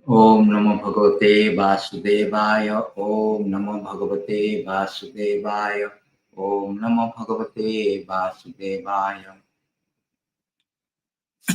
Om Namo Bhagavate Vasudevaya. Om Namo Bhagavate Vasudevaya. Om Namo Bhagavate Vasudevaya.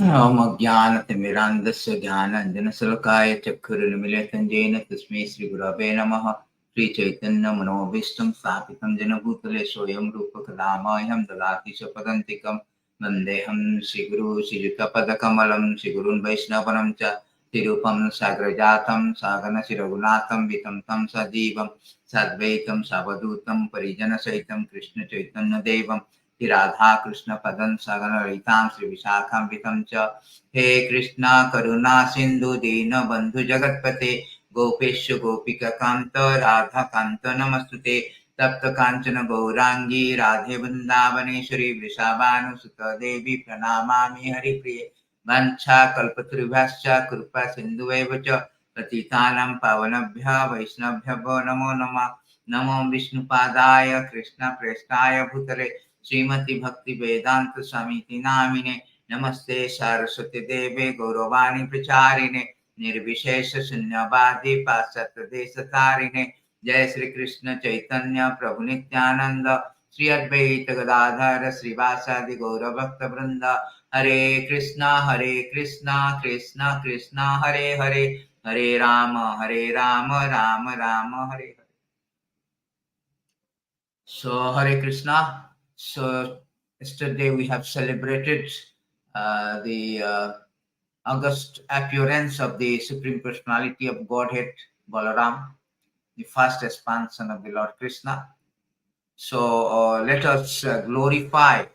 Om Ajnanatimirandasya Jnananjanasalakaya Chakkhurunmilitam Jena Tasmai Shri Gurave Namaha. Sri Chaitanya Manobhishtam Sthapitam Jena Bhutale Soyam Rupa Kadamayam Dadati Sapadantikam Vandeham Shri Guru Shri Yuta Kamalam Shri Gurun Vaishnavanam Cha Tirupam Sagrajatam Sagana Shiragunatam Vitam Tam Sajivam Sadvaitam Savadutam Parijana Saitam Krishna Chaitanya Devam Radha Krishna Padan Sagana Ritam Sri Vishakam Vitam Cha He Krishna Karuna Sindhu Dina Bandhu Jagatpate Gopesha Gopika Kanta Radha Kanta Namastute Tapta Kanchana Gaurangi Radhe Vrindavaneshwari Vrishabhanu Sutta Devi Pranamami Hari Priye Vancha Kalpatrivascha Krupa Sindhuevacha Patitanam Pavanabhya Vaishnabhya Namo Nama Namo Vishnupadaya Krishna Prestaya Bhutale Srimati Bhakti Vedanta Swamiti Namine Namaste Saraswati Deve Gauravani Pracharine Nirvishesha Sunyavadi Pasata Desatarine Jai Sri Krishna Chaitanya Prabhu Nityananda Sri Advaita Gadadhara Srivasadi Gaura Bhakta Vrinda Hare Krishna Krishna Krishna Hare Hare Hare Rama Rama Rama Hare Hare. So Hare Krishna. So yesterday we have celebrated the August appearance of the Supreme Personality of Godhead, Balaram, the first expansion of the Lord Kṛṣṇa. So let us glorify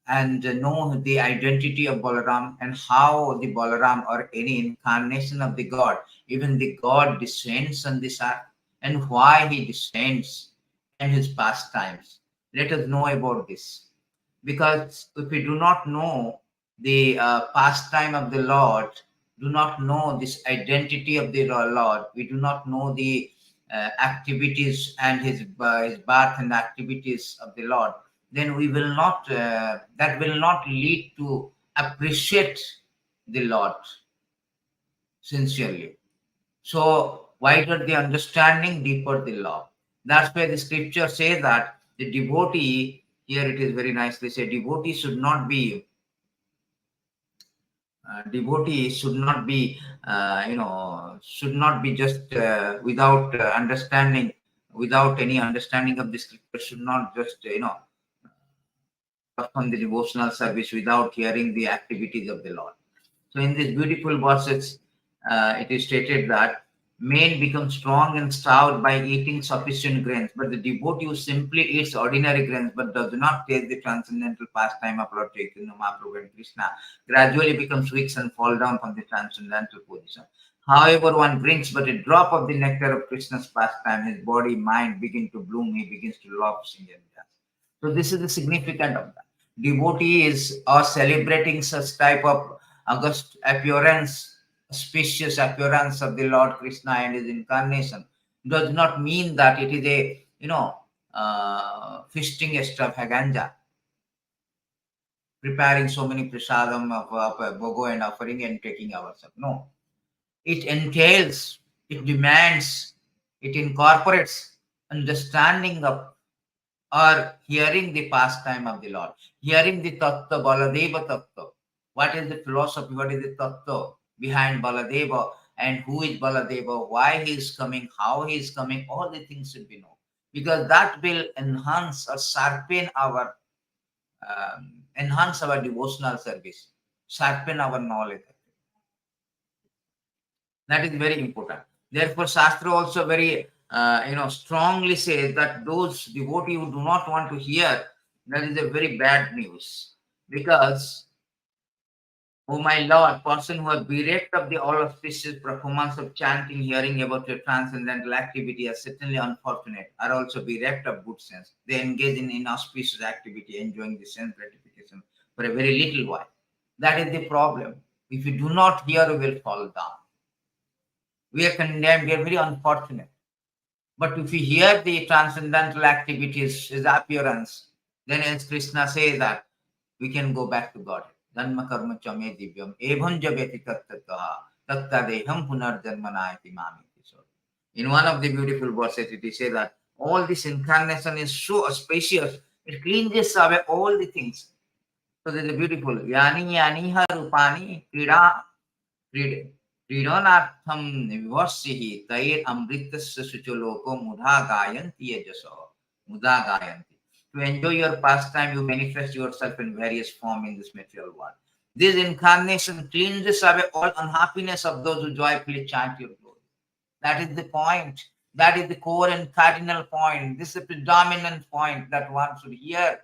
and know the identity of Balaram and how the Balaram or any incarnation of the God, even the God descends on this earth and why he descends and his pastimes. Let us know about this. Because if we do not know the pastime of the Lord, do not know this identity of the Lord, we do not know the activities and his birth and activities of the Lord, then we will not, that will not lead to appreciate the Lord sincerely. So wider the understanding, deeper the love. That's why the scripture says that the devotee, here it is very nicely said, devotee should not be should not be just without understanding, without any understanding of the scripture, should not just perform the devotional service without hearing the activities of the Lord. So in these beautiful verses, it is stated that men become strong and stout by eating sufficient grains, but the devotee who simply eats ordinary grains but does not taste the transcendental pastime of Lord Chaitanya Mahaprabhu and Krishna gradually becomes weak and fall down from the transcendental position. However, one drinks but a drop of the nectar of Krishna's pastime, his body, mind begin to bloom, he begins to love, sing and dance. So this is the significance of that. Devotees are celebrating such type of august appearance, auspicious appearance of the Lord Krishna and his incarnation. Does not mean that it is a feasting extravaganza, preparing so many prasadam of bhogo and offering and taking ourselves. No, it entails, it demands It incorporates understanding of or hearing the pastime of the Lord, hearing the tattva, Baladeva tattva. What is the philosophy? What is the tattva behind Baladeva? And who is Baladeva? Why he is coming? How he is coming? All the things should be known, because that will enhance or sharpen our devotional service, sharpen our knowledge. That is very important. Therefore, Shastra also very strongly says that those devotees who do not want to hear, that is a very bad news. Because, oh my Lord, person who are bereft of the all auspicious performance of chanting, hearing about your transcendental activity are certainly unfortunate, are also bereft of good sense. They engage in inauspicious activity, enjoying the sense gratification for a very little while. That is the problem. If you do not hear, you will fall down. We are condemned, we are very unfortunate. But if we hear the transcendental activities, his appearance, then as Krishna says that we can go back to God. Dhanma karma chame divyam evam jabeti tattataha tattadeham punarjanmanayati mamiti. So, in one of the beautiful verses, it is said that all this incarnation is so spacious, it cleanses away all the things. So, there is a beautiful yani yani harupani krida क्रीडनार्थम विवर्षिहि तैर अमृतस्य शुचलोको मुधा गायन्ति यजसो मुधा गायन्ति. To enjoy your pastime, you manifest yourself in various forms in this material world. This incarnation cleanses away all unhappiness of those who joyfully chant your glory. That is the point. That is the core and cardinal point. This is the predominant point, that one should hear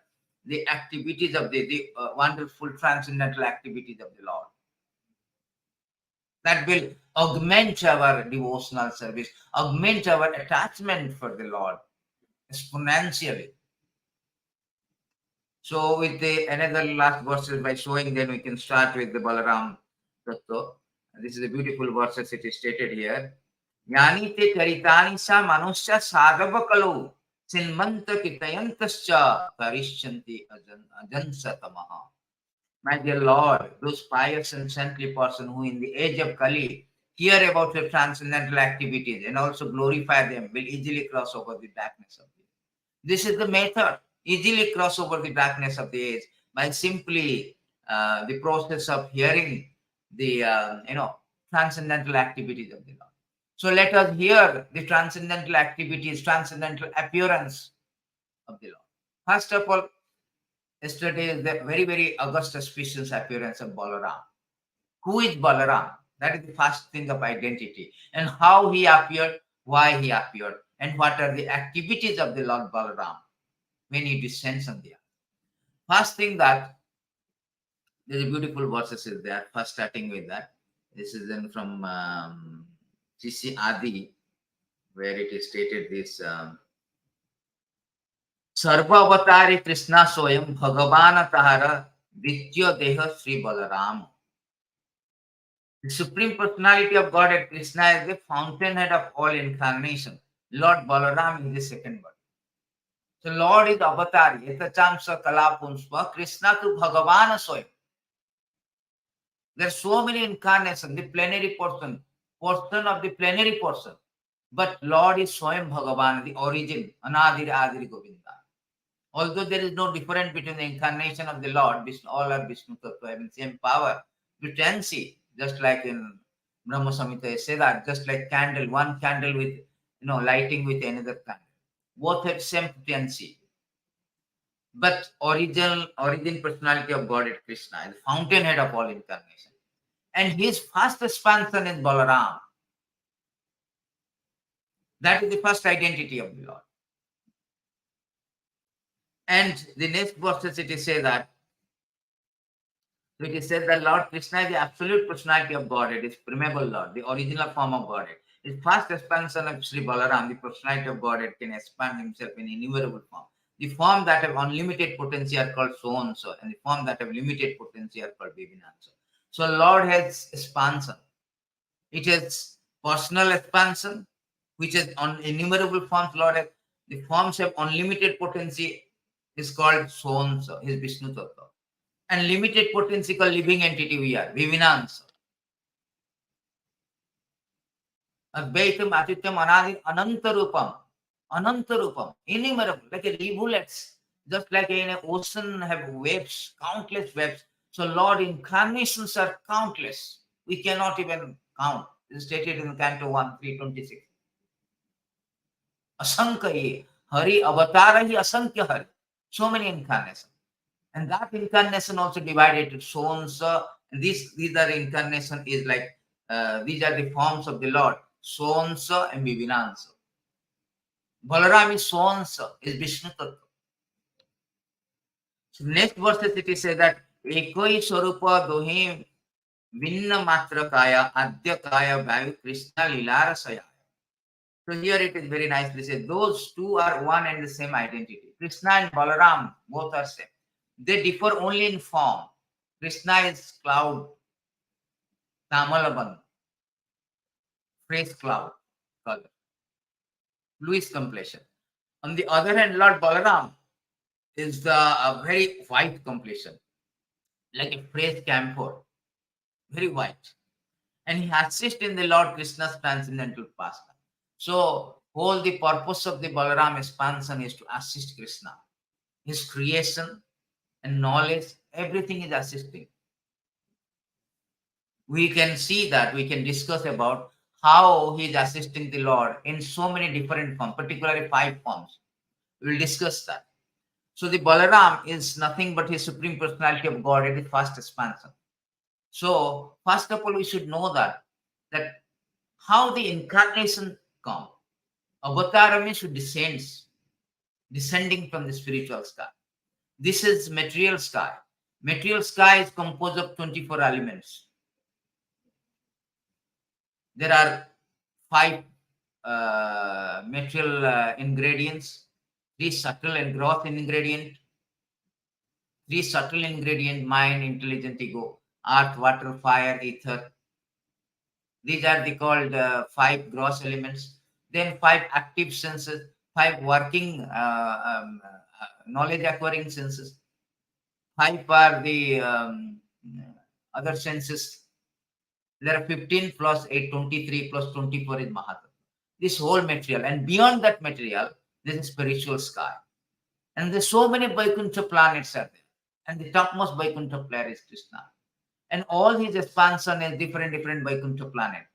the activities of the wonderful transcendental activities of the Lord. That will augment our devotional service, augment our attachment for the Lord exponentially. So with the another last verses by showing, then we can start with the Balaram Tattva. This is a beautiful verses, it is stated here. Yani te karitani sa manusya sadhava kalu sinmanta kitayantascha karishyanti ajansatamaha. My dear Lord, those pious and saintly person who in the age of Kali hear about your transcendental activities and also glorify them will easily cross over the darkness of the age. This is the method, easily cross over the darkness of the age by simply the process of hearing the transcendental activities of the Lord. So let us hear the transcendental activities, transcendental appearance of the Lord. First of all, yesterday is the very, very august auspicious appearance of Balaram. Who is Balaram? That is the first thing of identity. And how he appeared, why he appeared, and what are the activities of the Lord Balaram when he descends on the earth. First thing that there's a beautiful verses is there. First starting with that. This is then from Sisi Adi, where it is stated this सर्व अवतारी कृष्णा स्वयं भगवान तहार द्वितीय देह Shri Balram. The Supreme Personality of Godhead, Krishna, is the fountainhead of all incarnations. Lord Balaram is the second one. So Lord is avatari. Etachamsa kalapunsva. Krishna to Bhagavan Swayam. There are so many incarnations. The plenary portion of the plenary portion. But Lord is Swayam Bhagavan, the origin. Anadiri Adiri Govinda. Although there is no difference between the incarnation of the Lord, Vishnu, all are Vishnu Tattva, having same power, potency, just like in Brahma Samhita, say that, just like candle, one candle with, lighting with another candle. Both have same potency. But origin personality of God is Krishna, the fountainhead of all incarnation. And his first expansion is Balaram. That is the first identity of the Lord. And the next verses it is said that, so it is said that Lord Krishna is the absolute personality of Godhead, is primeval Lord, the original form of Godhead. His first expansion of Sri Balaram, the personality of Godhead, can expand himself in innumerable form. The form that have unlimited potency are called so and so, and the form that have limited potency are called Vivinansa. So Lord has expansion. It is personal expansion, which is on innumerable forms. Lord has, the forms have unlimited potency is called so and so, his Vishnu Tattva. And limited potency called living entity we are, Vivinansa. Advaitam, Atityam, Anadim, Anantarupam, innumerable, like a rivulets, just like in an ocean have waves, countless waves. So Lord, incarnations are countless. We cannot even count. It is stated in Canto 1, 326. Asankya ye, Hari Avatara hi Asankya Hari. So many incarnations. And that incarnation also divided to so and these are incarnation is like these are the forms of the Lord. So and Vivinansa. Balaram is so is Vishnu Tattva. So next verses it is said that Ekoi Swarupa Dohim Vinna Matra Kaya Adya Kaya Vayu Krishna Lilara Saya. So here it is very nicely said. Those two are one and the same identity. Krishna and Balaram both are same. They differ only in form. Krishna is cloud, Tamalaban, fresh cloud color, bluish complexion. On the other hand, Lord Balaram is the very white complexion, like a fresh camphor, very white. And he assists in the Lord Krishna's transcendental pastime. So, whole the purpose of the Balaram expansion is to assist Krishna. His creation and knowledge, everything is assisting. We can see that, we can discuss about how he is assisting the Lord in so many different forms, particularly 5 forms. We will discuss that. So the Balaram is nothing but his Supreme Personality of Godhead, his first expansion. So first of all, we should know that how the incarnation come. Avatar means descending from the spiritual sky. This is material sky. Material sky is composed of 24 elements. There are 5 material ingredients, 3 subtle and gross ingredient, 3 subtle ingredient, mind, intelligent ego, earth, water, fire, ether. These are the called 5 gross elements. Then 5 active senses, 5 working knowledge acquiring senses. 5 are the other senses. There are 15 plus 8, 23 plus 24 is Mahatma. This whole material, and beyond that material, there is spiritual sky. And there's so many Vaikuntha planets are there. And the topmost Vaikuntha planet is Krishna. And all his expansion is different Vaikuntha planet.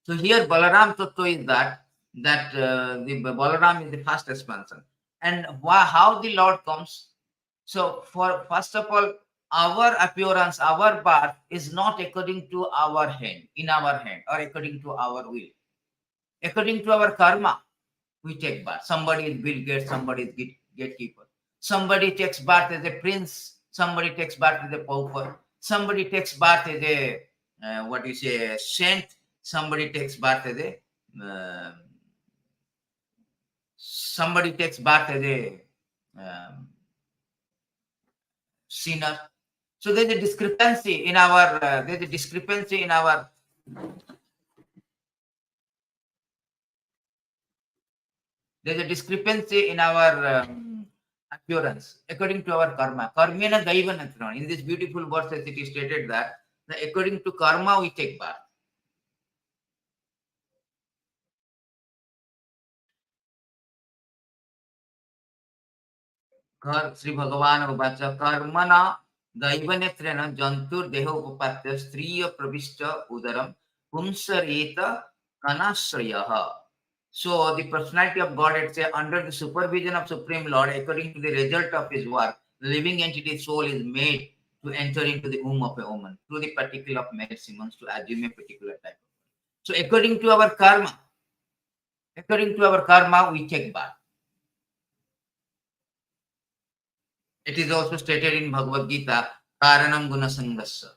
So here Balaram Tattva is that the Balaram is the first expansion. And how the Lord comes. So for first of all, our appearance, our birth is not according to our hand, in our hand, or according to our will. According to our karma, we take birth. Somebody is Bill Gates, somebody is gatekeeper. Somebody takes birth as a prince, somebody takes birth as a pauper, somebody takes birth as a saint, somebody takes birth as somebody takes birth as a sinner. So there's a discrepancy in our appearance according to our karma. Karmena daivanatran. In this beautiful verse, it is stated that according to karma we take birth. Sri Bhagavan Uvacha Karmana Daivanetrena Jantur Deho Upatya Striya Pravishta Udaram Pumsareta Kanasrayaha. So the personality of God, it's under the supervision of Supreme Lord, according to the result of his work, the living entity soul is made to enter into the womb of a woman through the particle of male semen to assume a particular type. So according to our karma, we take birth. It is also stated in Bhagavad Gita, Karanam Gunasangasya.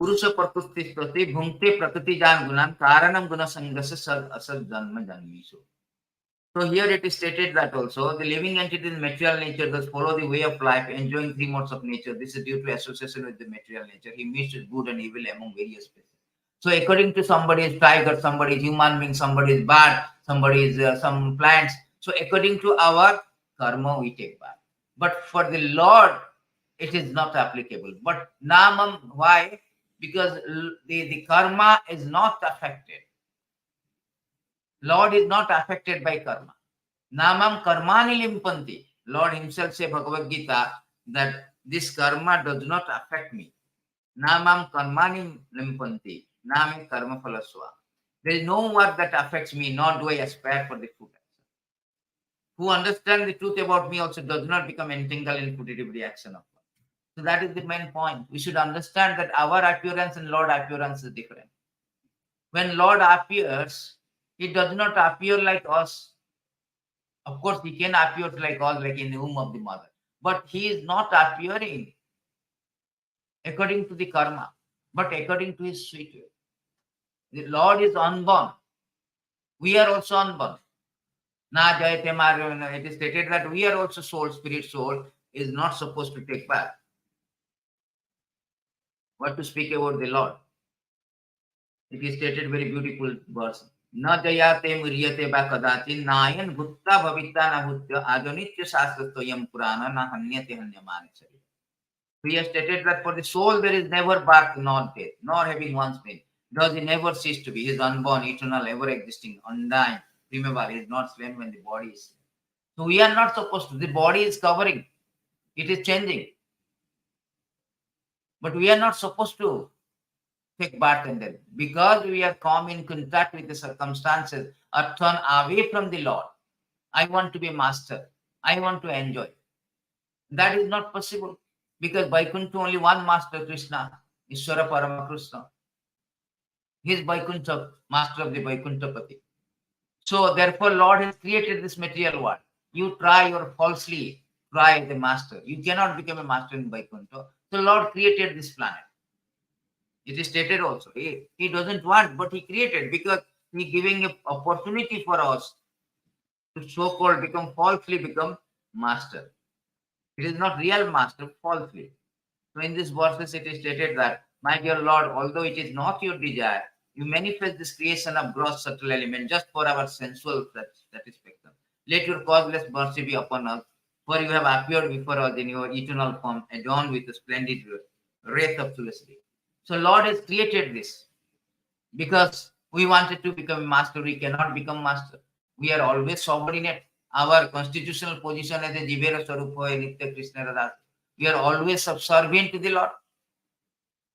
Purusha Prakriti Prati Bhunkte Prakriti Jan Gunan Karanam Gunasangasya Sad Asad Janma Janmisu. So here it is stated that also the living entity in material nature does follow the way of life, enjoying 3 modes of nature. This is due to association with the material nature. He mixes good and evil among various species. So according to somebody is tiger, somebody is human being, somebody is bird, somebody is some plants. So according to our karma, we take birth. But for the Lord, it is not applicable. But namam, why? because the karma is not affected. Lord is not affected by karma. Namam karmani limpanti. Lord himself says Bhagavad Gita that this karma does not affect me. Namam karmani limpanti. Name karma phalasva. There is no work that affects me, nor do I aspire for the fruit. Who understands the truth about me also does not become entangled in fruitive reaction of God. So that is the main point. We should understand that our appearance and Lord appearance is different. When Lord appears, he does not appear like us. Of course, he can appear like us, like in the womb of the mother. But he is not appearing according to the karma, but according to his sweet will. The Lord is unborn. We are also unborn. Na jayate marya. It is stated that we are also soul, spirit soul is not supposed to take birth. What to speak about the Lord? It is stated very beautiful verse. Na jayate muryate ba kadachin nayan bhutta bhavita na bhutya adonitya shastrastoyam purana na hanyate hanyamani chari. We have stated that for the soul there is never birth nor death, nor having once been. Does he never cease to be? He is unborn, eternal, ever existing, undying. Remember, he is not slain when the body is slain. So we are not supposed to. The body is covering. It is changing. But we are not supposed to take birth and death. Because we are come in contact with the circumstances or turn away from the Lord. I want to be a master. I want to enjoy. That is not possible. Because Vaikuntha only one master, Krishna, Ishvara Parama Krishna. He is Vaikuntha, master of the Vaikuntapati. So therefore, Lord has created this material world. You try or falsely try the master. You cannot become a master in Vaikuntha. So Lord created this planet. It is stated also. He doesn't want, but he created because he giving an opportunity for us to so-called falsely become master. It is not real master, falsely. So in this verses it is stated that, my dear Lord, although it is not your desire, you manifest this creation of gross subtle element just for our sensual satisfaction. Let your causeless mercy be upon us, for you have appeared before us in your eternal form, adorned with a splendid wraith of felicity. So Lord has created this because we wanted to become master. We cannot become master. We are always subordinate. Our constitutional position as a Jivera Sarupa, Nitya Krishna Radha, we are always subservient to the Lord,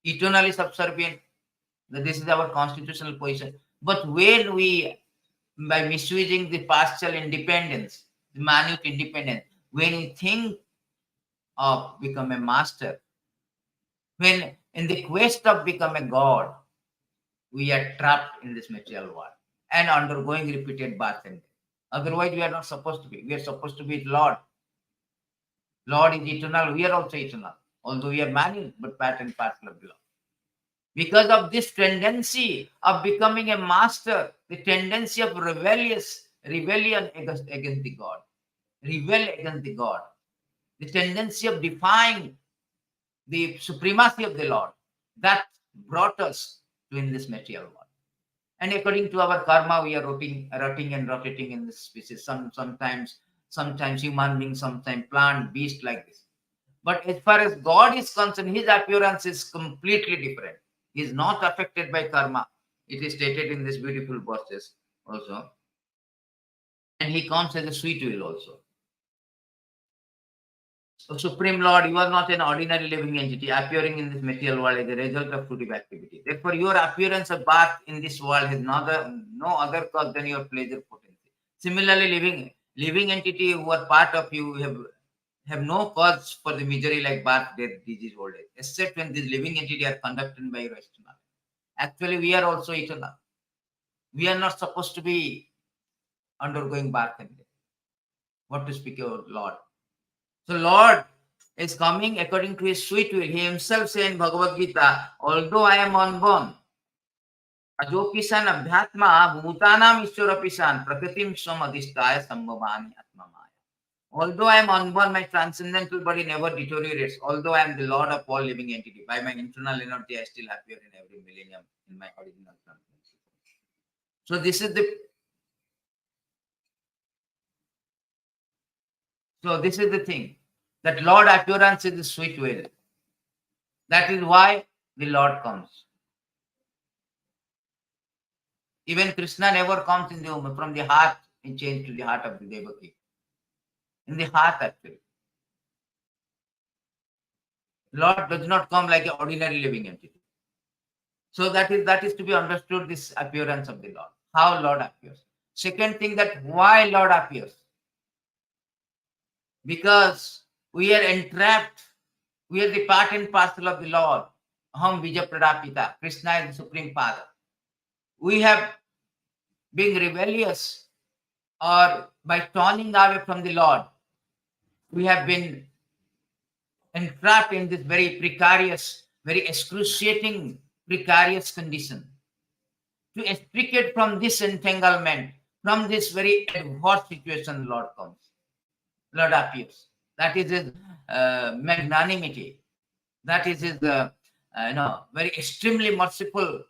eternally subservient. This is our constitutional position. But when we, by misusing the partial independence, the minute independence, when we think of become a master, when in the quest of become a God, we are trapped in this material world and undergoing repeated birth and death. Otherwise, we are not supposed to be. We are supposed to be Lord. Lord is eternal. We are also eternal. Although we are many, but part and parcel of the Lord. Because of this tendency of becoming a master, the tendency of rebellion against the God, rebel against the God, the tendency of defying the supremacy of the Lord, that brought us to in this material world. And according to our karma, we are rotting and rotating in this species. Sometimes human beings, sometimes plant, beast like this. But as far as God is concerned, his appearance is completely different. He is not affected by karma. It is stated in this beautiful verses also. And he comes as a sweet will also. So Supreme Lord, you are not an ordinary living entity appearing in this material world as a result of fruitive activity. Therefore, your appearance of birth in this world has no other cause than your pleasure potency. Similarly, living entity who are part of you have no cause for the misery like birth, death, disease, old age, except when these living entity are conducted by your external. Actually, we are also eternal. We are not supposed to be undergoing birth and death. What to speak of Lord? So Lord is coming according to his sweet will. He himself says in Bhagavad Gita, although I am unborn, ajopisan abhyatma bhutanam ishwarapisan prakritim swam adhisthaya sambhavani atmamaya. Although I am unborn, my transcendental body never deteriorates. Although I am the Lord of all living entity, by my internal energy, I still appear in every millennium in my original transcendental. So this is the thing. That Lord appearance is the sweet will. That is why the Lord comes. Even Krishna never comes in the from the heart and changed to the heart of the devotee. In the heart, actually. Lord does not come like an ordinary living entity. So that is to be understood, this appearance of the Lord. How Lord appears. Second thing, that why Lord appears. Because we are entrapped. We are the part and parcel of the Lord. Aham Bija Pradapita. Krishna is the Supreme Father. We have been rebellious, or by turning away from the Lord, we have been entrapped in this very precarious, very excruciating, precarious condition. To extricate from this entanglement, from this very adverse situation, Lord comes. Lord appears. That is his magnanimity. That is his, very extremely merciful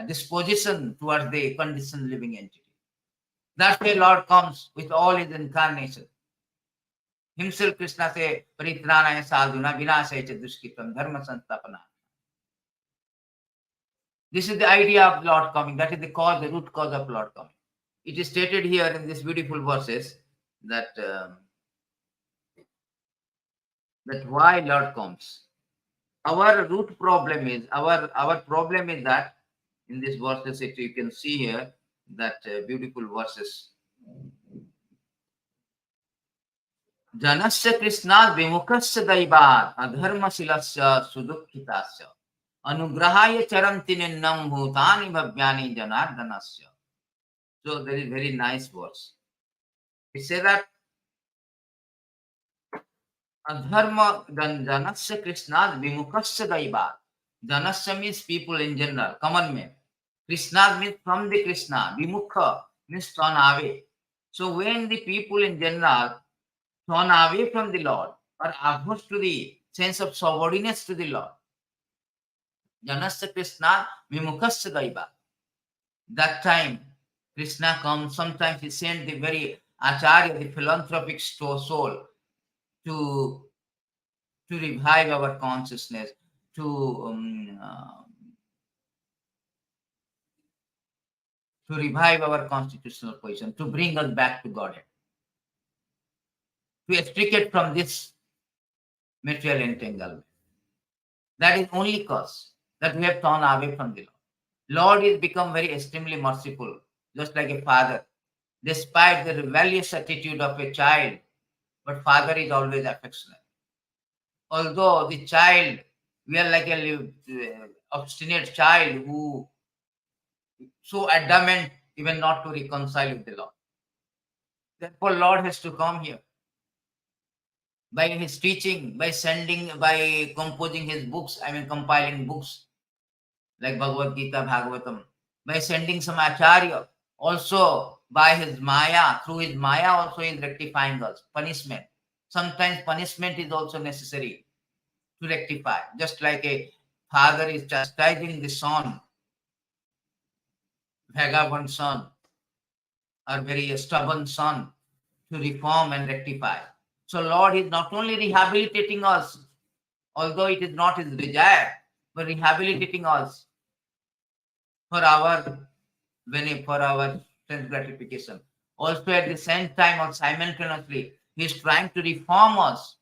disposition towards the conditioned living entity. That's why Lord comes with all his incarnations. Himself, Krishna say, Paritranaya sadhuna vinasaya cha dushkitam dharma sanstapana. This is the idea of Lord coming. That is the cause, the root cause of Lord coming. It is stated here in these beautiful verses that that why Lord comes. Our root problem is our problem is that in these verses, if you can see here that beautiful verses. Janasya Krishna vimukasya daivat adharmasilasya sudukhitasya anugrahaya charanti ninnam bhutani bhavyani janardanasya. So there is very nice verse. It says that adharma janasya Krishna vimukasya daivat. Janasya means people in general, common men. Krishna means from the Krishna. Vimukha means turn away. So when the people in general turn away from the Lord, or averse to the sense of subordinates to the Lord, Janasya Krishna Vimukhasya Daiva. That time Krishna comes. Sometimes he sends the very Acharya, the philanthropic soul, to revive our consciousness, to revive our constitutional position, to bring us back to Godhead, to extricate from this material entanglement. That is only cause that we have turned away from the Lord. Lord is become very extremely merciful, just like a father. Despite the rebellious attitude of a child, but father is always affectionate. Although the child, we are like a obstinate child who so adamant even not to reconcile with the Lord. Therefore, Lord has to come here. By his teaching, by composing his books, compiling books like Bhagavad Gita, Bhagavatam, by sending some Acharya, also by his Maya, through his Maya also is rectifying us. Punishment. Sometimes punishment is also necessary to rectify. Just like a father is chastising the son, vagabond son, or very stubborn son, to reform and rectify. So Lord is not only rehabilitating us, although it is not his desire, but rehabilitating us for our sense gratification. Also at the same time or simultaneously, he is trying to reform us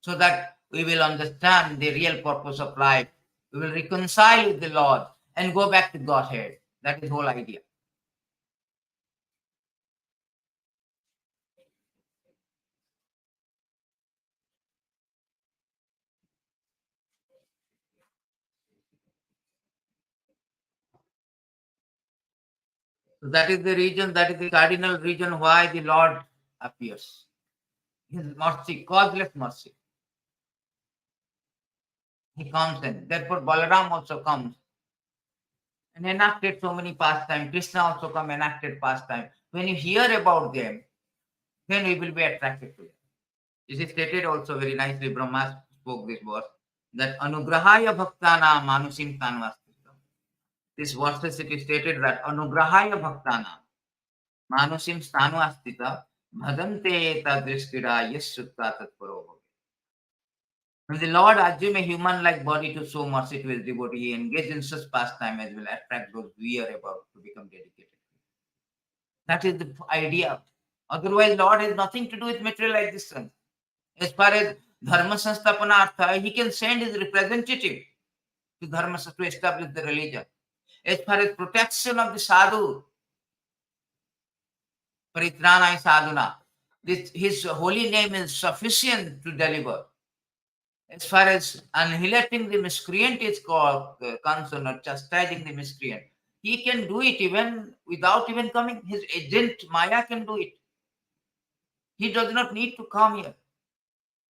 so that we will understand the real purpose of life. We will reconcile with the Lord and go back to Godhead. That is the whole idea. So that is the reason, that is the cardinal reason why the Lord appears. His mercy, causeless mercy. He comes in. Therefore, Balaram also comes and enacted so many pastimes. Krishna also come enacted pastimes. When you hear about them, then we will be attracted to them. This is stated also very nicely. Brahma spoke this verse that Anugrahaya Bhaktana Manusim Tanvastikam. This verse it is stated that Anugrahaya Bhaktana Manusim Stanu Astita Bhadante Tadriskira Yes Sutta Tatparo. When the Lord assumed a human-like body to show mercy to his devotee, he engaged in such pastime as will attract those we are about to become dedicated. That is the idea. Otherwise, Lord has nothing to do with material existence. As far as dharma sansthapanartha, he can send his representative to dharma to establish the religion. As far as protection of the sadhu, paritranaya sadhuna, his holy name is sufficient to deliver. As far as annihilating the miscreant is concerned, or chastising the miscreant, he can do it even without even coming. His agent Maya can do it. He does not need to come here.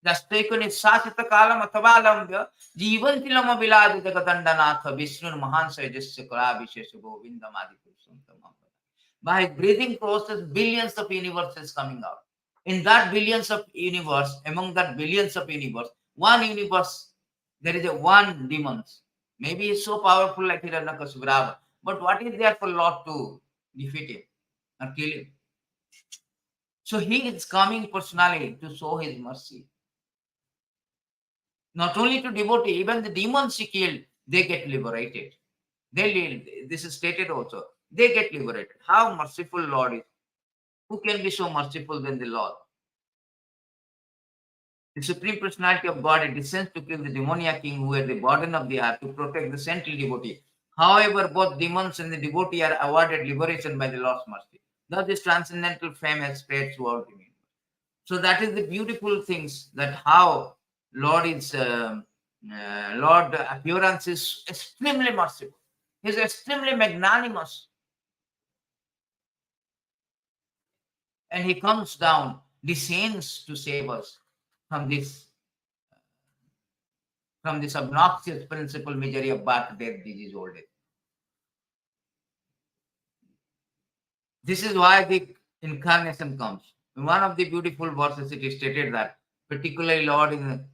दस्तैको निःशासित कालम अथवालंब्य जीवन तिलम विलाद जगदंडनाथ विष्णु महान सैजस्य कला विशेष गोविंदम आदि पुरुषम तमः. By breathing process, billions of universes coming out. In that billions of universe, among that billions of universe, one universe, there is a one demons. Maybe he's so powerful like Hiranyakashipu, but what is there for Lord to defeat him or kill him? So he is coming personally to show his mercy. Not only to devotee, even the demons he killed, they get liberated. This is stated also. They get liberated. How merciful Lord is. Who can be so merciful than the Lord? The Supreme Personality of Godhead descends to kill the demoniac king who had the burden of the earth to protect the saintly devotee. However, both demons and the devotee are awarded liberation by the Lord's mercy. Thus, this transcendental fame has spread throughout the universe. So that is the beautiful things, that how Lord is Lord appearance is extremely merciful. He is extremely magnanimous, and he comes down, descends to save us from this obnoxious principal misery of birth, death, disease, old age. This is why the incarnation comes. In one of the beautiful verses, it is stated that, particularly Lord in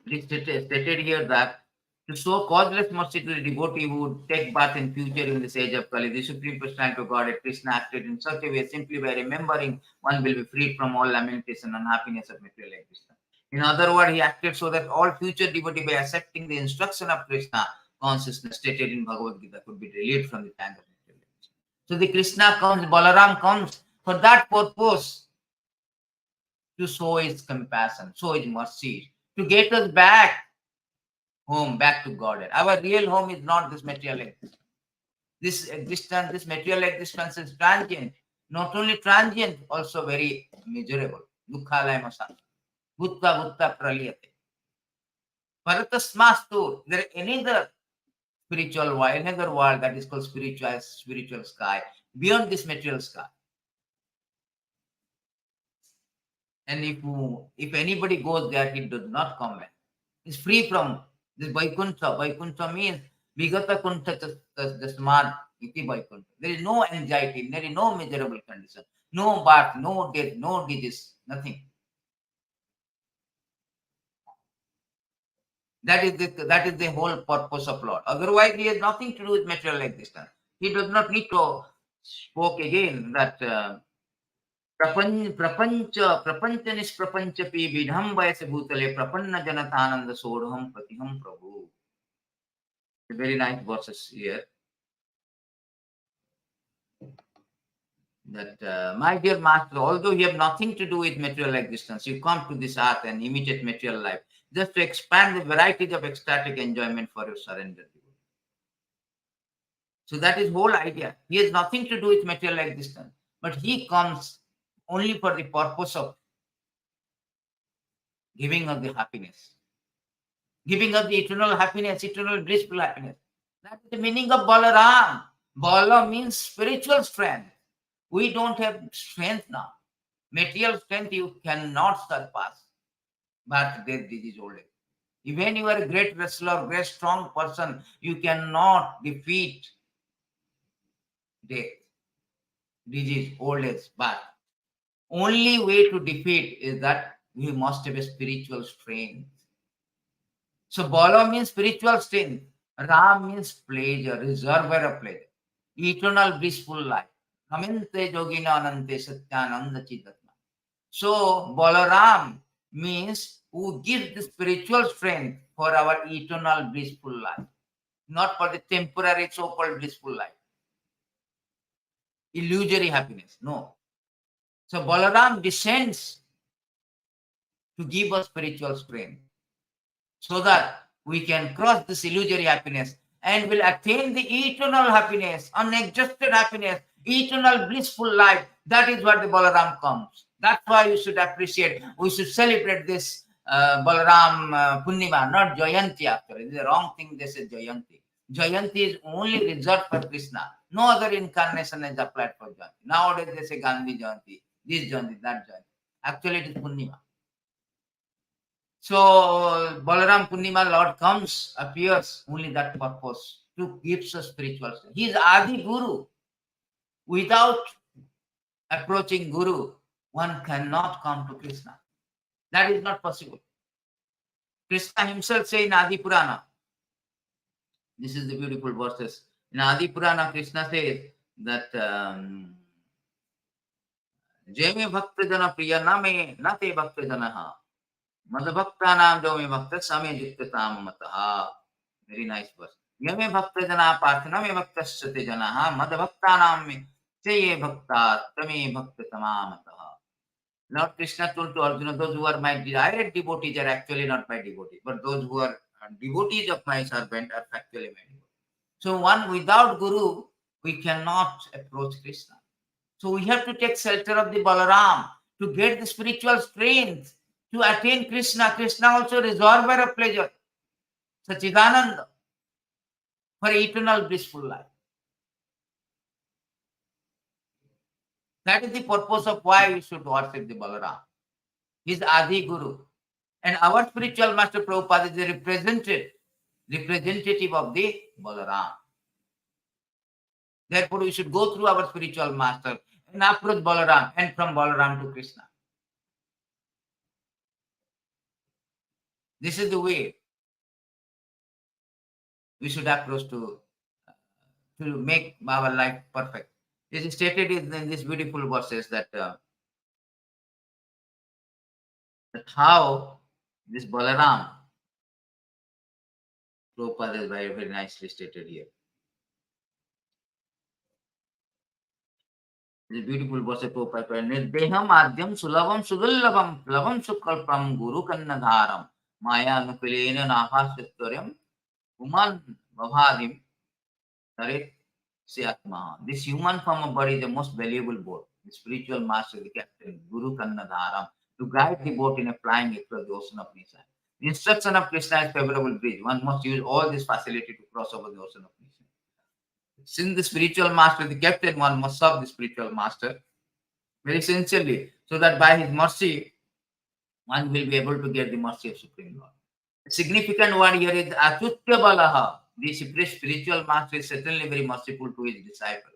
it is stated here that to show causeless mercy to the devotee who would take birth in future in this age of Kali, the Supreme Personality of Godhead, Kṛṣṇa, acted in such a way simply by remembering one will be freed from all lamentation and unhappiness of material existence. In other words, he acted so that all future devotee, by accepting the instruction of Kṛṣṇa consciousness stated in Bhagavad Gita, could be relieved from the tangle of material existence. So the Kṛṣṇa comes, Balaram comes for that purpose, to show his compassion, show his mercy, to get us back home, back to Godhead. Our real home is not this material existence. This existence, this material existence is transient. Not only transient, also very miserable. Dukkhalaya masana. Bhutta praliyate. Paratasmastu. There is another spiritual world, another world that is called spiritual sky, beyond this material sky. And if anybody goes there, he does not come back. He's free from this Vaikuntha. Vaikuntha means Vigata Kuntha Tasmad iti Vaikuntha. There is no anxiety, there is no miserable condition, no birth, no death, no disease, nothing. That is the whole purpose of Lord. Otherwise, he has nothing to do with material existence. He does not need to spoke again that प्रपंच निष्प्रपंचपि विधम वयस भूतले प्रपन्न जनतानंद सोढ़म प्रतिहम प्रभु. Very nice verses here. That my dear master, although you have nothing to do with material existence, you come to this earth and imitate material life just to expand the varieties of ecstatic enjoyment for your surrender. So that is whole idea. He has nothing to do with material existence, but he comes only for the purpose of giving us the happiness, giving us the eternal happiness, eternal blissful happiness. That is the meaning of Balaram. Bala means spiritual strength. We don't have strength now. Material strength you cannot surpass. Birth, death, disease, old age. Even you are a great wrestler, great strong person, you cannot defeat death, disease, old age, birth. Only way to defeat is that we must have a spiritual strength. So Bala means spiritual strength. Ram means pleasure, reservoir of pleasure, eternal blissful life. Kaminte Yogina Anante Satyananda Chidatma. So Balaram means who gives the spiritual strength for our eternal blissful life, not for the temporary so-called blissful life, illusory happiness. No. So Balaram descends to give us spiritual strength so that we can cross this illusory happiness and will attain the eternal happiness, unexhausted happiness, eternal blissful life. That is what the Balaram comes. That's why you should appreciate, we should celebrate this Balaram Purnima, not Jayanti actually. It's the wrong thing they say Jayanti. Jayanti is only reserved for Krishna. No other incarnation is applied for Jayanti. Nowadays they say Gandhi Jayanti, this Jayanti, that Jayanti. Actually it is Purnima. So Balaram Purnima, Lord comes, appears only that purpose to give us spiritual strength. He is Adi Guru. Without approaching Guru, one cannot come to Krishna. That is not possible. Krishna himself says in Adi Purana, this is the beautiful verses. In Adi Purana, Krishna says that Jeme Bhakta Jana Priya Name Nate Bhakta Janaha Madhabhaktanam Jo Me Bhakta Same Juktatam Mataha. Very nice verse. Yame Bhakta Jana Parthaname Bhakta Sate Janaha Madhabhaktanam Me Chaye Bhakta Tame Bhakta Tamamataha. Lord Krishna told to Arjuna, those who are my direct devotees are actually not my devotees, but those who are devotees of my servant are actually my devotees. So one without Guru, we cannot approach Krishna. So we have to take shelter of the Balaram to get the spiritual strength to attain Krishna. Krishna also reservoir of pleasure, Sachidananda, for eternal blissful life. That is the purpose of why we should worship the Balaram. He is Adi Guru. And our spiritual master Prabhupada is the representative of the Balaram. Therefore, we should go through our spiritual master and approach Balaram, and from Balaram to Krishna. This is the way we should approach to make our life perfect. It is stated in these beautiful verses that how this Balaram, Prabhupada is very, very nicely stated here. This beautiful verse of Prabhupada, Nirdeham Adhyam Sulavam Sudulabam Plavam Sukalpam Guru Kannadharam Maya Nupilena Nahasyatyam Uman Bhavadhim Tarit Syatma. This human form of body is the most valuable boat. The spiritual master, the captain, Guru Kannadharam, to guide the boat in a flying across the ocean of Nisa. The instruction of Krishna is favorable bridge. One must use all this facility to cross over the ocean of Nisa. Since the spiritual master, the captain, one must serve the spiritual master very sincerely, so that by his mercy, one will be able to get the mercy of Supreme Lord. The significant word here is Achutya Balaha. The spiritual master is certainly very merciful to his disciple.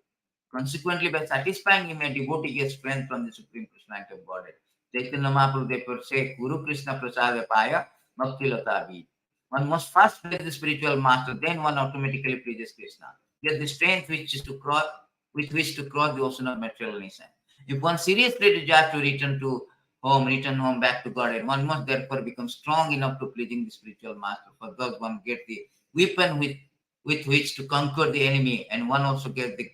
Consequently, by satisfying him, a devotee gets strength from the Supreme Personality of Godhead. Chaitanya Mahaprabhu therefore say, Guru Krishna Prasada Paya Bhakti Lata Bhi. One must first praise the spiritual master, then one automatically praises Krishna. Get the strength with which to cross the ocean of material nature. If one seriously desires to return home back to Godhead, one must therefore become strong enough to pleasing the spiritual master. For thus one get the weapon with which to conquer the enemy, and one also gets the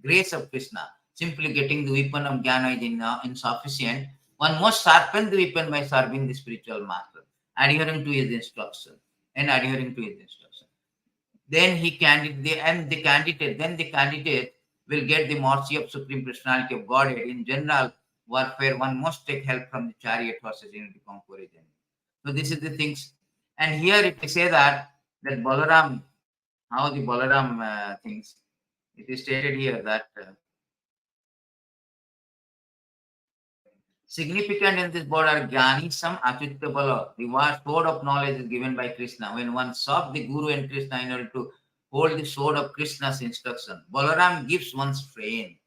grace of Krishna. Simply getting the weapon of Jnana is insufficient. One must sharpen the weapon by serving the spiritual master, adhering to his instruction. Then the candidate will get the mercy of Supreme Personality of Godhead. In general warfare, one must take help from the chariot horses in to conquer it. So this is the things. And here it is say that Balaram, how the Balaram things. It is stated here that significant in this word are Jnani, some Achitya Bala. The sword of knowledge is given by Krishna. When one serves the Guru and Krishna in order to hold the sword of Krishna's instruction, Balaram gives one strength.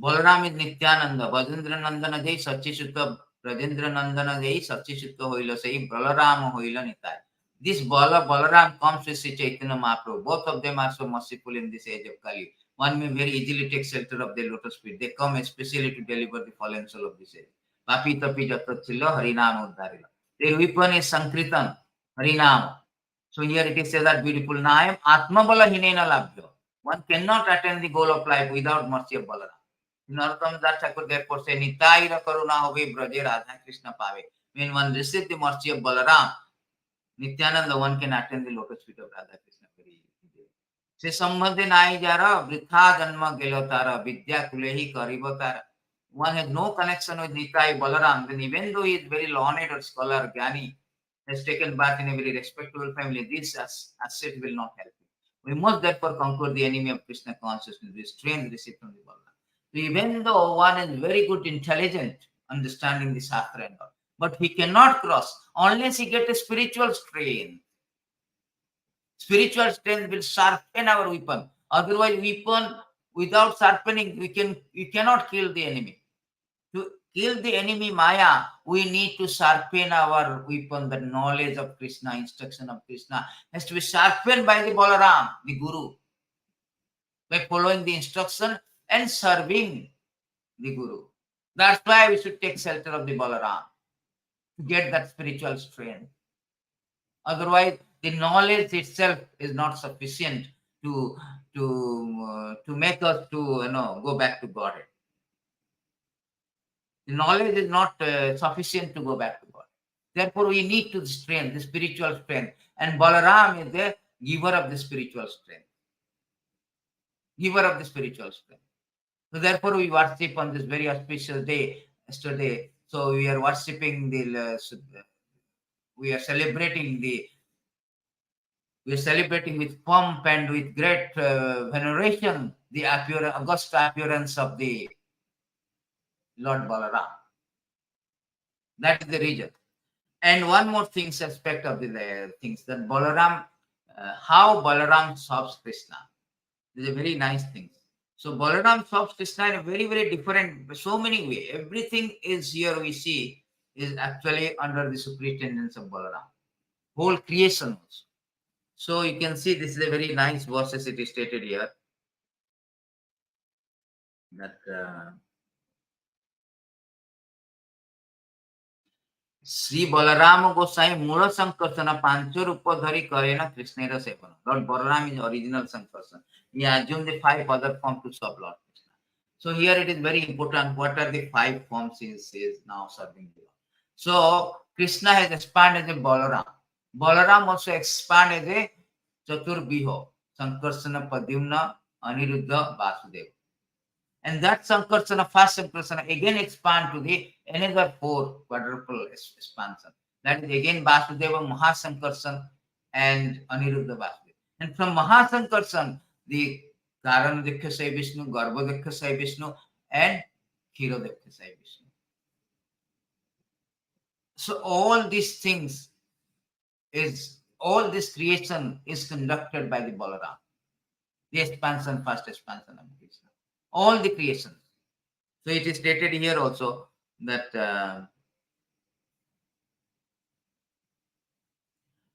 Balaram is Nityananda. Bajendra Nandana Jai Sachishutta Rajendra Nandana Jai Sachishutta Hoila Sai Balarāma Hoila Nitai. This Balaram comes with Sri Chaitanya Mahaprabhu. Both of them are so merciful in this age of Kali. one may very easily take shelter of their lotus feet. They come especially to deliver the fallen soul of this age. Papi tapi jatat chilla harinam uddarila. Their weapon is Sankritan, Harinam. So here it is said that beautiful Naam, Atmabala Hinena Labhyo. One cannot attain the goal of life without mercy of Balaram. Narottam Das Thakur therefore say, Nitaira Karuna Hobe Braje Radha Krishna Pave. When one receives the mercy of Balaram, Nityananda, one can attain the lotus feet of Radha Krishna very easily. Se sambandhe nai jara, vritha janma gelo tara, vidya kulehi karibo tara. One has no connection with Nitai Balaram, then even though he is very learned or scholar, Gyani, has taken birth in a very respectable family, this asset will not help him. We must therefore conquer the enemy of Krishna consciousness, the strength received from the Balaram. So even though one is very good, intelligent, understanding the Shastra and all, but he cannot cross unless he gets a spiritual strength. Spiritual strength will sharpen our weapon. Otherwise, weapon without sharpening, we cannot kill the enemy. To kill the enemy Maya, we need to sharpen our weapon. The knowledge of Krishna, instruction of Krishna has to be sharpened by the Balaram, the Guru, by following the instruction and serving the Guru. That's why we should take shelter of the Balaram to get that spiritual strength. Otherwise, the knowledge itself is not sufficient to make us to go back to Godhead. The knowledge is not sufficient to go back to God. Therefore, we need to strength, the spiritual strength. And Balaram is the giver of the spiritual strength. Giver of the spiritual strength. So therefore, we worship on this very auspicious day, yesterday. So we are worshipping we are celebrating with pomp and with great veneration the august appearance of the Lord Balaram. That is the reason. And one more aspect of the things that Balaram, how Balaram serves Krishna. This is a very nice thing. So Balaram serves Krishna in a very, very different, so many ways. Everything is here we see is actually under the superintendence of Balaram. Whole creation also. So you can see this is a very nice verse as it is stated here. That Sri Balarama Gosai Mula Sankarsana Pancho Rupa Dhari Karena Krishna Sevana. Lord Balaram is original Sankarsana. He assumed the 5 other forms to serve Lord Krishna. So here it is very important. What are the 5 forms he is now serving the Lord? So Krishna has expanded as a Balaram. Balaram also expanded as a Chaturbiho, Sankarsana, Padyumna, Aniruddha, Vasudeva. And that Sankarsana, first Sankarsana, again expand to the another 4 quadruple expansion. That is again Vasudeva, Mahasankarsana, and Aniruddha Vasudeva. And from Mahasankarsana, the Karanadikha Sai Vishnu, Garbhodikha Sai Vishnu, and Kshirodikha Sai Vishnu. So all these things all this creation is conducted by the Balaram. The expansion, first expansion of Krishna. All the creations. So it is stated here also that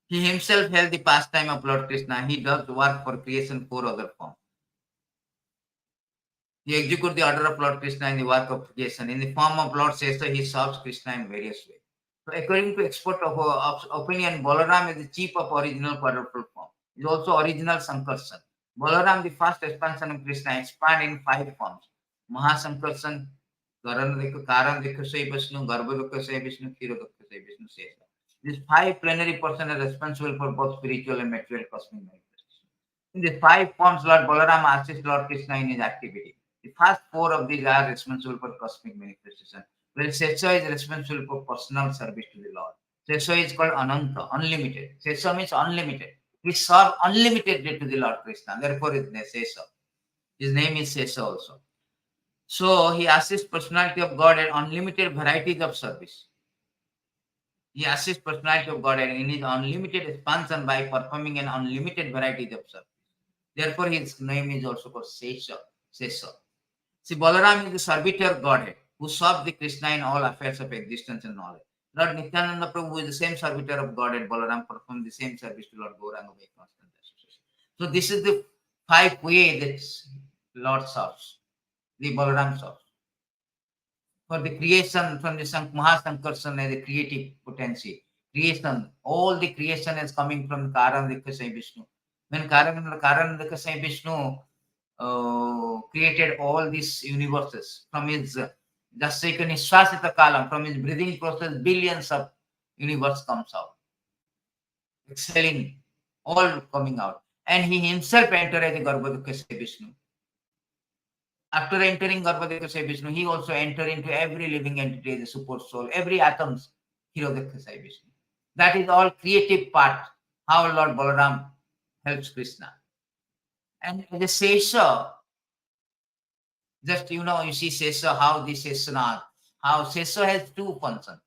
he himself held the pastime of Lord Krishna. He does work for creation 4 other forms. He executes the order of Lord Krishna in the work of creation. In the form of Lord Sesa, he serves Krishna in various ways. So according to expert of opinion, Balaram is the chief of original quadruple form. He is also original Sankarsana. Balaram, the first expansion of Krishna, expanded in 5 forms. Mahasankarsana, Karanadikha Sai Vishnu, Garbhodikha Sai Vishnu, Kshirodikha Sai Vishnu, Sesa. These 5 plenary persons are responsible for both spiritual and material cosmic manifestation. In the 5 forms, Lord Balaram assists Lord Krishna in his activity. The first 4 of these are responsible for cosmic manifestation, where Sesa is responsible for personal service to the Lord. Sesa is called Ananta, unlimited. Sesa means unlimited. We serve unlimitedly to the Lord Krishna. Therefore, it is Sesa. His name is Sesa also. So, he assists personality of God and unlimited varieties of service. He assists personality of God in his unlimited expansion by performing an unlimited variety of service. Therefore, his name is also called Sesa. See, Balaram is the servitor of Godhead, who serves the Krishna in all affairs of existence and knowledge. Lord Nityananda Prabhu is the same servitor of Godhead. Balaram performs the same service to Lord Gauranga by constant association. So this is the 5 ways that Lord serves, the Balaram serves. For the creation from the Mahasankarsana, the creative potency. Creation, all the creation is coming from Karanadika Sai Vishnu. When Karanadika Sai Vishnu created all these universes from his just taken his Swasita Kalam, from his breathing process, billions of universe comes out, exhaling, all coming out. And he himself entered as the Garbhodaka Sai Vishnu. After entering Garbhodaka Sai Vishnu, he also entered into every living entity, the super soul, every atoms, Hirodaka Sai Vishnu. That is all creative part, how Lord Balaram helps Krishna. And the Sesha, just you see Sesha, how the Sesanath, how Sesha has two functions.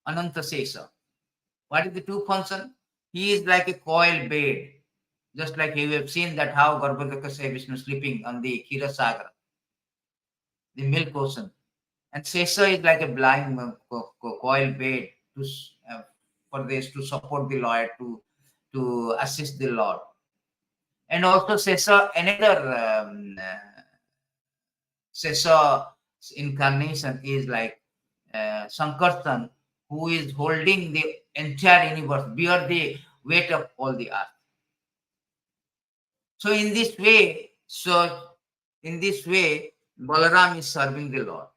Ananta Sesha. What is the two function? He is like a coil bed. Just like you have seen that how Garbhodaka Sai Vishnu sleeping on the Kirasagar, the milk ocean. And Sesha is like a blind coil bed for this to support the Lord, to assist the Lord. And also Sesha, another Sesha incarnation is like Sankirtan, who is holding the entire universe, bear the weight of all the earth. So in this way, Balaram is serving the Lord.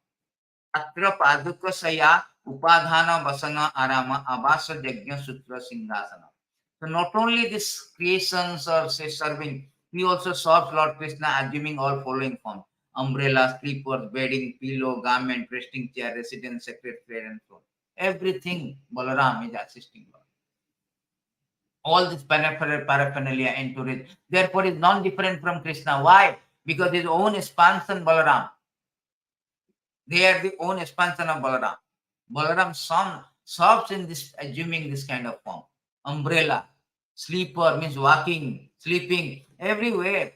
Atra paduka saya upadhana vasana arama abasa yajna sutra singhasana. So not only these creations are serving, he also serves Lord Kṛṣṇa, assuming all following forms: umbrella, sleepers, bedding, pillow, garment, resting chair, residence, secretary, and so on. Everything Balaram is assisting Lord. All this paraphernalia into it. Therefore, is non-different from Krishna. Why? Because his own expansion, Balaram. They are the own expansion of Balaram. Balaram serves in this, assuming this kind of form. Umbrella, sleeper means walking, sleeping, everywhere.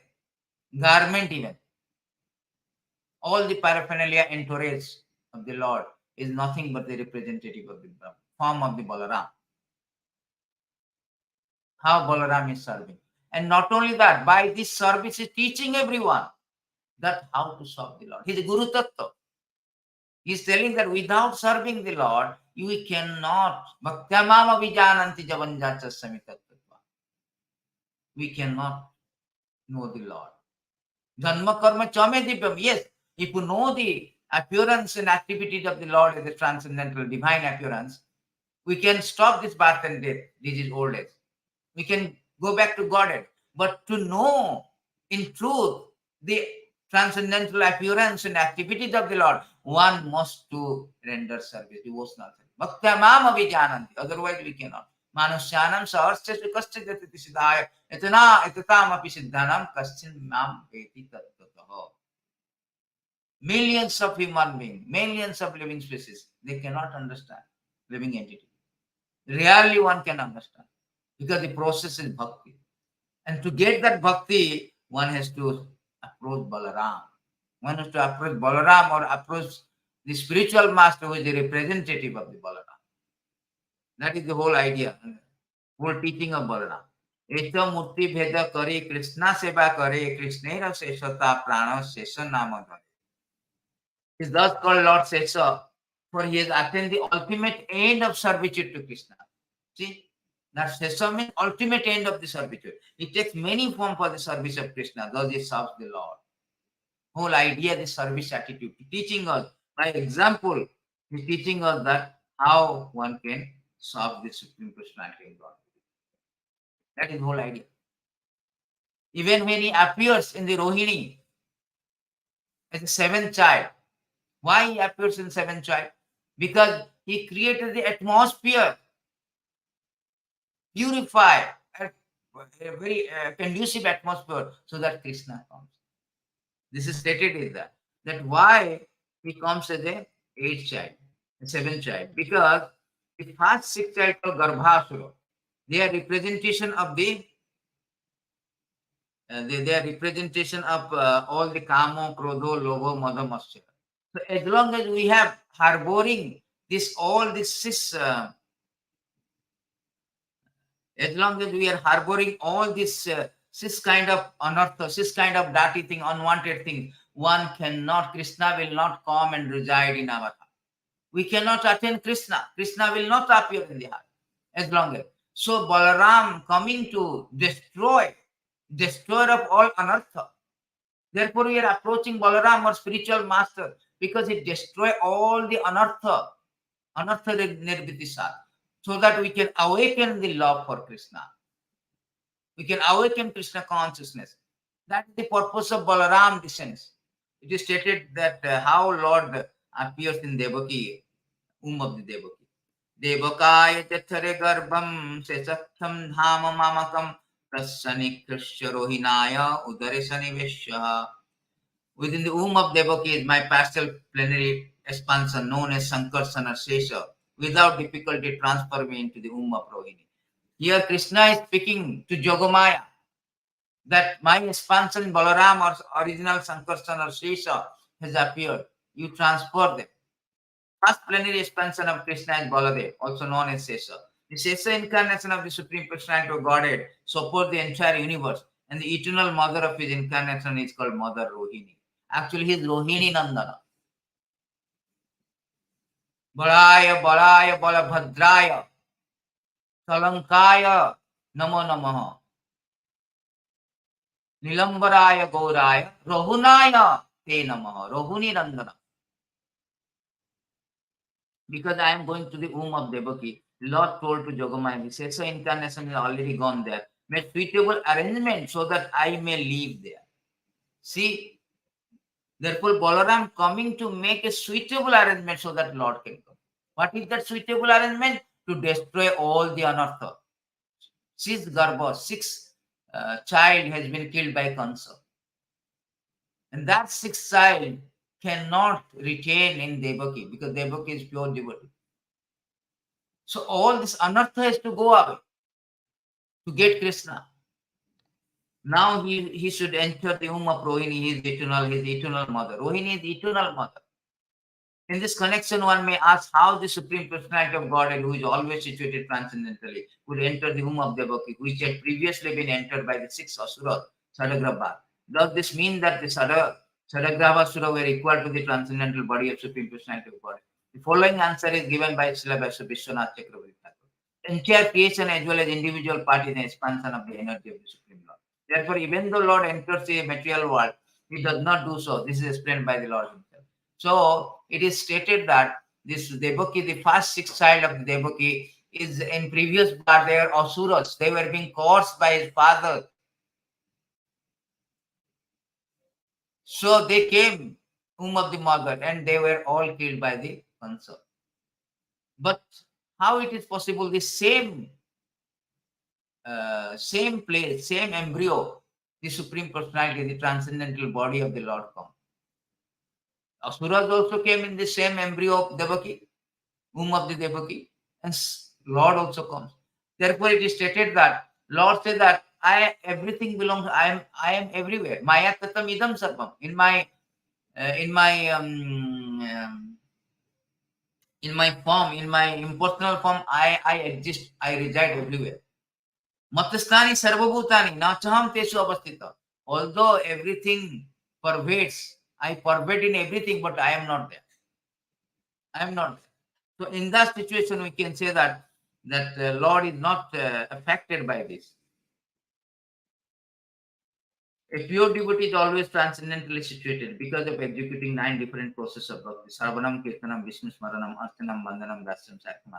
Garment even. All the paraphernalia entourage of the Lord is nothing but the representative of the form of the Balaram. How Balaram is serving. And not only that, by this service is teaching everyone that how to serve the Lord. He is a Guru Tattva. He is telling that without serving the Lord, you cannot. Bhaktyamama vijananti javanjacha samitattva. We cannot know the Lord. Janma karma chame divyam. Yes, if you know the appearance and activities of the Lord as a transcendental divine appearance, we can stop this birth and death. This is old age. We can go back to Godhead. But to know in truth the transcendental appearance and activities of the Lord, one must to render service, devotional service. Bhaktyamam avijananti. Otherwise we cannot. Manusyanam saharsya kaschidati siddhaya etana etatam api siddhanam kaschin mam veti tattataho. Millions of human beings, millions of living species, they cannot understand living entity. Rarely one can understand. Because the process is bhakti. And to get that bhakti, one has to approach Balaram. One has to approach Balaram or approach the spiritual master who is the representative of the Balaram. That is the whole idea, whole teaching of Balaram. Eta murti bheda kare, Krishna seva kare, Krishnera seshata prana sesha nama dhare. He is thus called Lord Sesha, for he has attained the ultimate end of servitude to Krishna. See? That Sesha means ultimate end of the servitude. It takes many forms for the service of Krishna, thus he serves the Lord. Whole idea, the service attitude, teaching us by example, he's teaching us that how one can serve the Supreme Personality of Godhead. That is the whole idea. Even when he appears in the Rohini as a seventh child, why he appears in seventh child? Because he created the atmosphere, purify, a very conducive atmosphere so that Krishna comes. This is stated in that why he comes as a eighth child, a seventh child. Because the first six child called Garbhasura, they are representation of the they are representation of all the kamo, krodho, lobho, madha, matsya. So as long as we have harboring this, all this six, as long as we are harboring all these this kind of anartha, this kind of dirty thing, unwanted thing, one cannot, Krishna will not come and reside in our heart. We cannot attain Krishna. Krishna will not appear in the heart as long as. So Balaram coming to destroyer of all anartha. Therefore, we are approaching Balaram, our spiritual master, because he destroy all the anartha nirvitisar, so that we can awaken the love for Krishna. We can awaken Krishna consciousness. That is the purpose of Balaram descents. It is stated that how Lord appears in Devaki, womb of the Devaki. Devakaya chathare garbham sesatham dhama mamakam prasani krishya rohinaya udare saniveshya. Within the womb of Devaki is my pastel plenary expansion known as Sankarsana Sesha, without difficulty transfer me into the womb of Rohini. Here Krishna is speaking to Jogamaya that my expansion Balaram or original Sankarsana Sesha has appeared. You transfer them. First plenary expansion of Krishna is Baladev, also known as Sesha. The Sesha incarnation of the Supreme Personality of Godhead supports the entire universe, and the eternal mother of his incarnation is called Mother Rohini. Actually, he is Rohini Nandana. Balaya, Balaya, Balabhadraya, Salankaya, Namo Namaha, Nilambaraya, Gauraya, Rohunaya, Te Namaha, Rohini Nandana. Because I am going to the womb of Devaki, Lord told to Jogamaya, the Sesha incarnation is already gone there. Make suitable arrangement so that I may live there. See, therefore Balaram coming to make a suitable arrangement so that Lord can come. What is that suitable arrangement? To destroy all the anartha. Six Garbha, six child has been killed by cancer. And that sixth child cannot retain in Devaki because Devaki is pure devotee. So all this anartha has to go away to get Krishna. Now he should enter the womb of Rohini, his eternal mother. Rohini is eternal mother. In this connection, one may ask how the Supreme Personality of Godhead, who is always situated transcendentally, could enter the womb of Devaki, which had previously been entered by the six asuras, Sadagrabha. Does this mean that the Sadagrabha asura were equal to the transcendental body of Supreme Personality of Godhead? The following answer is given by Srila Vishwanath Chakravarti. Entire creation as well as individual part is an expansion of the energy of the Supreme Lord. Therefore, even though Lord enters the material world, he does not do so. This is explained by the Lord himself. So, it is stated that this Devaki, the first sixth child of the Devaki, is in previous birth, they are asuras. They were being cursed by his father. So, they came womb of the mother and they were all killed by the cancer. But how it is possible the same place, same embryo, the Supreme Personality, the transcendental body of the Lord come. Asuras also came in the same embryo of Devaki, womb of the Devaki, and Lord also comes. Therefore, it is stated that Lord said that everything belongs. I am everywhere. Maya tatam idam sarvam. In my form, in my impersonal form, I exist. I reside everywhere. Matastani sarvabhutani nachaham tesu avastita. Although everything pervades, I pervade in everything, but I am not there. I am not there. So in that situation, we can say that Lord is not affected by this. A pure devotee is always transcendentally situated because of executing 9 different processes of bhakti. Sarvanam, Kirtanam, Vishnu Smaranam, Archanam, Bandhanam, Dasyam, Sakyam.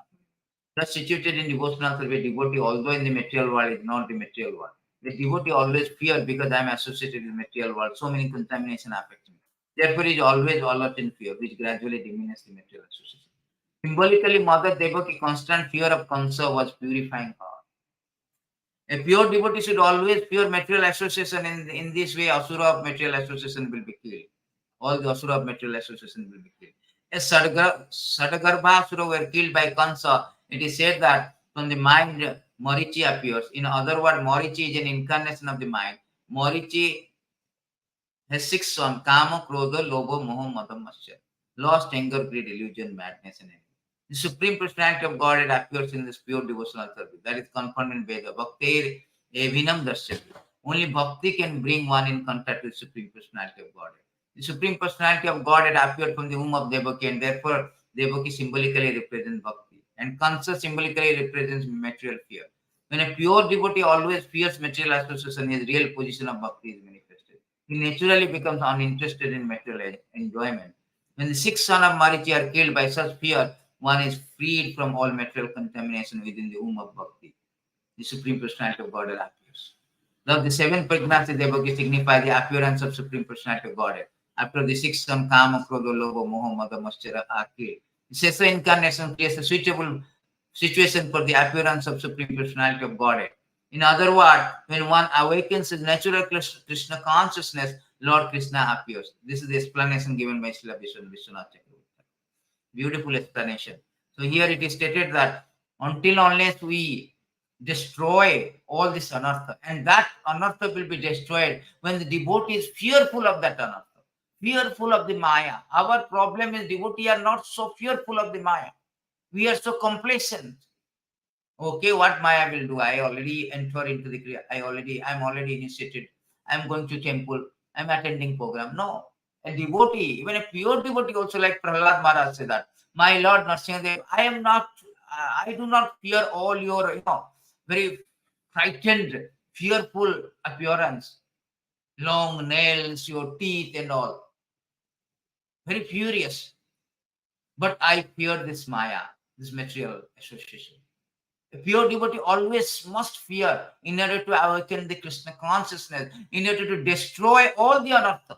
Thus situated in devotional service, devotee, although in the material world, is not the material world. The devotee always fears because I am associated with the material world. So many contamination affect me. Therefore, he is always alert in fear, which gradually diminishes the material association. Symbolically, Mother Devaki, constant fear of cancer was purifying her. A pure devotee should always fear material association. In this way, asura of material association will be killed. All the asura of material association will be killed. As Sadagarbha asura were killed by cancer, it is said that from the mind, Marichi appears. In other words, Marichi is an incarnation of the mind. Marichi has 6 sons: Kama, Krodha, Lobha, Moha, Madam, Matsya. Lost, anger, greed, illusion, madness, and envy. The Supreme Personality of Godhead appears in this pure devotional service. That is confirmed in Veda. Bhaktir evinam darshyati. Only bhakti can bring one in contact with Supreme Personality of Godhead. The Supreme Personality of Godhead appeared from the womb of Devaki, and therefore Devaki symbolically represents bhakti, and Kansa symbolically represents material fear. When a pure devotee always fears material association, his real position of bhakti is manifested. He naturally becomes uninterested in material enjoyment. When the 6 sons of Marichi are killed by such fear, one is freed from all material contamination within the womb of bhakti. The Supreme Personality of Godhead appears. Thus, the 7 Prajnas Devaki signify the appearance of Supreme Personality of Godhead. After the 6 sons, Kama, Krodha, Lobha, Moha, Mada, Maschara are killed, the Sesa incarnation creates a suitable situation for the appearance of Supreme Personality of Godhead. In other words, when one awakens his natural Krishna consciousness, Lord Kṛṣṇa appears. This is the explanation given by Srila Viswanath Chakravarti. Beautiful explanation. So here it is stated that until unless we destroy all this anartha, and that anartha will be destroyed when the devotee is fearful of that anartha, fearful of the Maya. Our problem is devotee are not so fearful of the Maya. We are so complacent. Okay, what Maya will do? I already enter into the Kriya. I'm already initiated. I'm going to temple. I'm attending program. No. A devotee, even a pure devotee also like Prahlad Maharaj said that, my Lord Nrsimhadev, I do not fear all your, very frightened, fearful appearance, long nails, your teeth and all. Very furious. But I fear this Maya, this material association. A pure devotee always must fear in order to awaken the Krishna consciousness, in order to destroy all the anartha.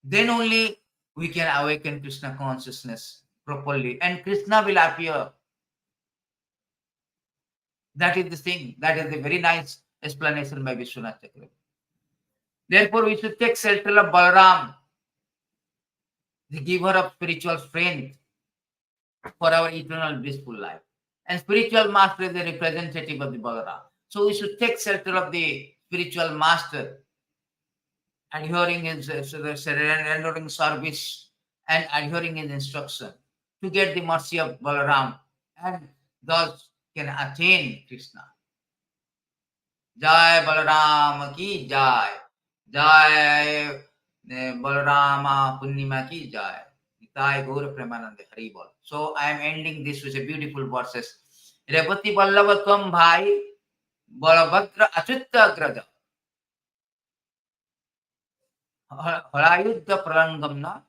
Then only we can awaken Krishna consciousness properly, and Krishna will appear. That is the thing. That is a very nice explanation by Viswanath Chakravarti. Therefore, we should take shelter of Balaram, the giver of spiritual strength for our eternal blissful life. And spiritual master is the representative of the Balarāma. So we should take shelter of the spiritual master, adhering his rendering service and adhering his instruction to get the mercy of Balaram, and thus can attain Krishna. Jai Balarāma ki jai. Jai Balarāma Purnima ki jai. Nitai Gaura Premanande Hari Bol. So I am ending this with a beautiful verses. Repati Vallabha Tvam Bhai Balabhadra Achutta Agraja. Harayuddha Pralangamna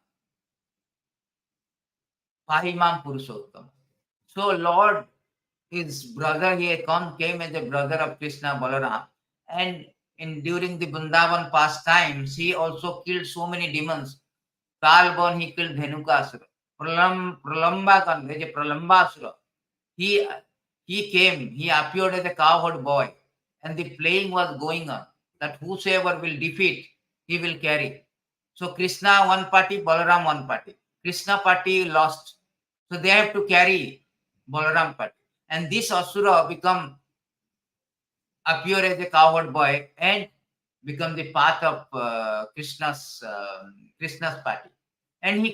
Pahimam Purushottam. So Lord, his brother, came as a brother of Krishna Balaram, and during the Vrindavan pastimes, he also killed so many demons. Kalborn, he killed Dhenukasura. Pralambakan, there's a Pralambasura. He appeared as a cowherd boy, and the playing was going on, that whosoever will defeat, he will carry. So Krishna one party, Balaram one party. Krishna party lost. So they have to carry Balaram party. And this Asura appear as a cowherd boy and become the path of Krishna's party. And he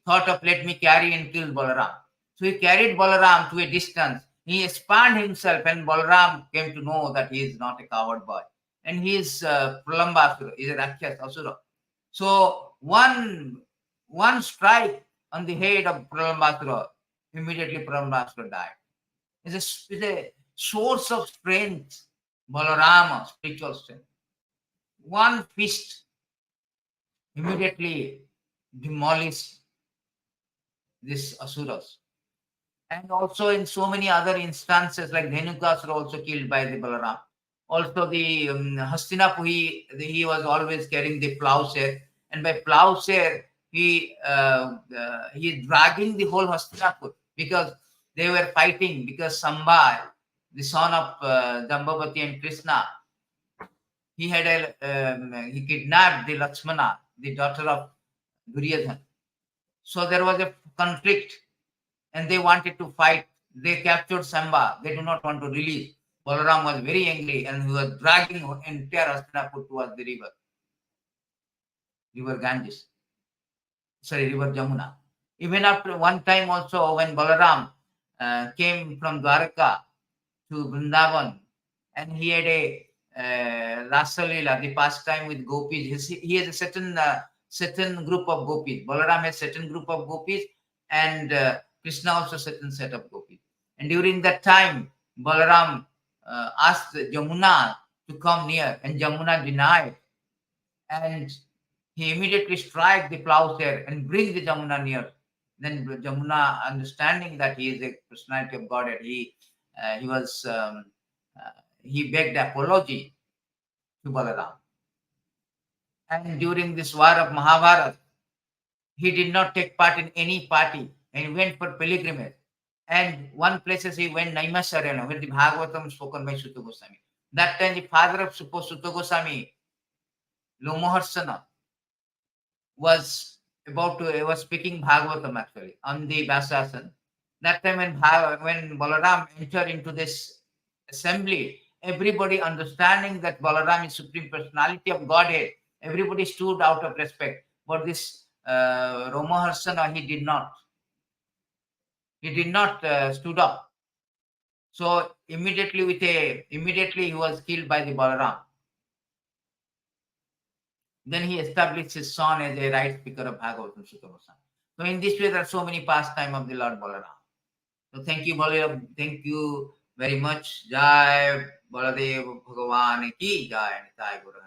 thought of, let me carry and kill Balaram. So he carried Balaram to a distance. He expanded himself, and Balaram came to know that he is not a coward boy. And he is Pralambasura, he is a Rakshas Asura. So one strike on the head of Pralambasura, immediately Pralambasura died. It's a source of strength, Balarāma, spiritual strength. One fist immediately demolished these asuras. And also in so many other instances, like Dhenukasura also killed by the Balarāma. Also the Hastinapur, he was always carrying the plowshare, and by plowshare he dragging the whole Hastinapur, because they were fighting, because Sambha, the son of Jambavati and Krishna, he kidnapped the Lakshmana, the daughter of Duryodhana. So there was a conflict, and they wanted to fight. They captured Sambha. They do not want to release. Balaram was very angry, and he was dragging entire Hastinapur towards the river Ganges. River Jamuna. Even after one time also, when Balaram came from Dwarka to Vrindavan, and he had a Rasa Leela, the pastime with gopis. He has a certain group of gopis. Balaram has certain group of gopis, and Krishna also certain set of gopis. And during that time, Balaram asked Jamuna to come near, and Jamuna denied. And he immediately strike the plowshare and bring the Jamuna near. Then Jamuna, understanding that he is a personality of Godhead, he was he begged apology to Balaram. And during this war of Mahabharata, he did not take part in any party and he went for pilgrimage. And one places he went Naimasarana, where the Bhagavatam spoken by Sutta Goswami. That time the father of Sutta Goswami, Lomoharsana, was speaking Bhagavatam actually on the Vyasasan. That time when Balaram entered into this assembly, everybody understanding that Balaram is Supreme Personality of Godhead, everybody stood out of respect. But this Romaharsana, he did not. He did not stood up. So immediately he was killed by the Balaram. Then he established his son as a right speaker of Bhagavatam Sutta Goswami. So in this way, there are so many pastimes of the Lord Balaram. So thank you, Balaram. Thank you very much. Jai Baladev Bhagavan ki Jai. Nitai Guru.